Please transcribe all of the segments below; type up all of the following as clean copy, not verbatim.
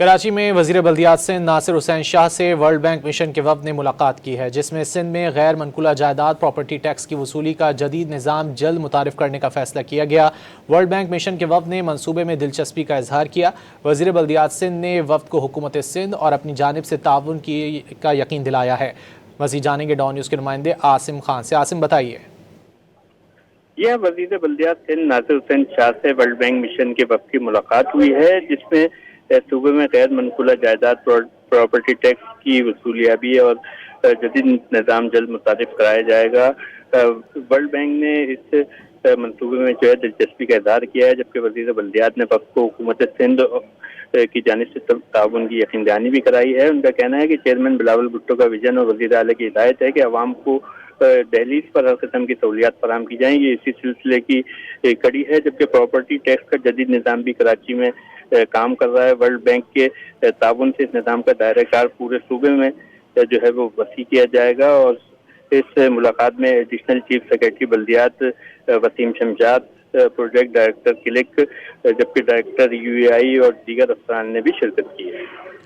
کراچی میں وزیر بلدیات سندھ ناصر حسین شاہ سے ورلڈ بینک مشن کے وفد نے ملاقات کی ہے، جس میں سندھ میں غیر منقولہ جائیداد پراپرٹی ٹیکس کی وصولی کا جدید نظام جلد متعارف کرنے کا فیصلہ کیا گیا۔ ورلڈ بینک مشن کے وفد نے منصوبے میں دلچسپی کا اظہار کیا۔ وزیر بلدیات سندھ نے وفد کو حکومت سندھ اور اپنی جانب سے تعاون کا یقین دلایا ہے۔ مزید جانیں گے ڈان نیوز کے نمائندے عاصم خان سے۔ عاصم بتائیے۔ یہ وزیر بلدیات سندھ ناصر حسین شاہ سے ورلڈ بینک مشن کے وفد کی ملاقات ہوئی ہے، جس میں صوبے میں غیر منقولہ جائیداد پراپرٹی ٹیکس کی وصولیابی اور جدید نظام جلد متعارف کرایا جائے گا۔ ورلڈ بینک نے اس منصوبے میں دلچسپی کا اظہار کیا ہے، جبکہ وزیر بلدیات نے وفد کو حکومت سندھ کی جانب سے تعاون کی یقین دہانی بھی کرائی ہے۔ ان کا کہنا ہے کہ چیئرمین بلاول بھٹو کا ویژن اور وزیر اعلیٰ کی ہدایت ہے کہ عوام کو دہلیز پر ہر قسم کی سہولیات فراہم کی جائیں گی، اسی سلسلے کی کڑی ہے۔ جبکہ پراپرٹی ٹیکس کا جدید نظام بھی کراچی میں کام کر رہا ہے۔ ورلڈ بینک کے تعاون سے اس نظام کا دائرہ کار پورے صوبے میں وہ وسیع کیا جائے گا۔ اور اس ملاقات میں ایڈیشنل چیف سیکرٹری بلدیات وسیم شمشاد، پروجیکٹ ڈائریکٹر کلک، جبکہ ڈائریکٹر UAI اور دیگر افسران نے بھی شرکت کی ہے۔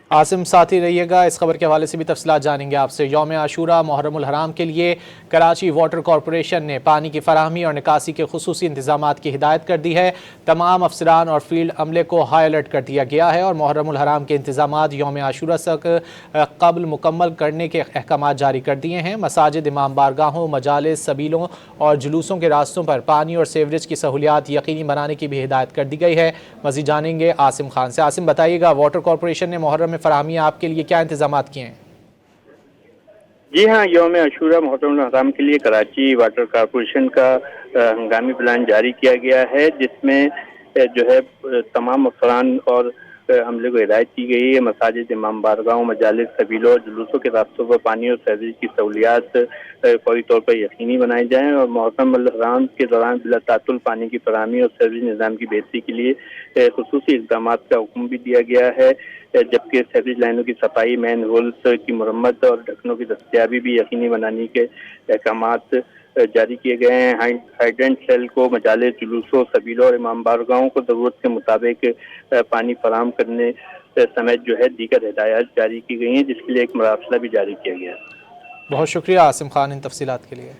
عاصم ساتھ ہی رہیے گا، اس خبر کے حوالے سے بھی تفصیلات جانیں گے آپ سے۔ یوم عاشورہ محرم الحرام کے لیے کراچی واٹر کارپوریشن نے پانی کی فراہمی اور نکاسی کے خصوصی انتظامات کی ہدایت کر دی ہے۔ تمام افسران اور فیلڈ عملے کو ہائی الرٹ کر دیا گیا ہے اور محرم الحرام کے انتظامات یوم عاشورہ سے قبل مکمل کرنے کے احکامات جاری کر دیے ہیں۔ مساجد، امام بارگاہوں، مجالس، سبیلوں اور جلوسوں کے راستوں پر پانی اور سیوریج کی سہولیات یقینی بنانے کی بھی ہدایت کر دی گئی ہے۔ مزید جانیں گے عاصم خان سے۔ عاصم بتائیے گا، واٹر کارپوریشن نے محرم فراہمی آپ کے لیے کیا انتظامات کیے ہیں؟ جی ہاں، یوم عاشورہ محرم الحرام کے لیے کراچی واٹر کارپوریشن کا ہنگامی پلان جاری کیا گیا ہے، جس میں تمام افسران اور عملے کو ہدایت کی گئی ہے۔ مساجد، امام بارگاہوں، مجالس، سبیلوں اور جلوسوں کے راستوں پر پانی اور سیوریج کی سہولیات فوری طور پر یقینی بنائی جائیں اور محرم الحرام کے دوران بلا تعطل پانی کی فراہمی اور سیوریج نظام کی بہتری کے لیے خصوصی اقدامات کا حکم بھی دیا گیا ہے۔ جبکہ سیوریج لائنوں کی صفائی، مین ہولز کی مرمت اور ڈھکنوں کی دستیابی بھی یقینی بنانے کے احکامات جاری کیے گئے ہیں۔ ہائیڈرنٹ سیل کو مجالس، جلوسوں، سبیلوں اور امام بارگاہوں کو ضرورت کے مطابق پانی فراہم کرنے سمیت دیگر ہدایات جاری کی گئی ہیں، جس کے لیے ایک مراسلہ بھی جاری کیا گیا ہے۔ بہت شکریہ عاصم خان ان تفصیلات کے لیے۔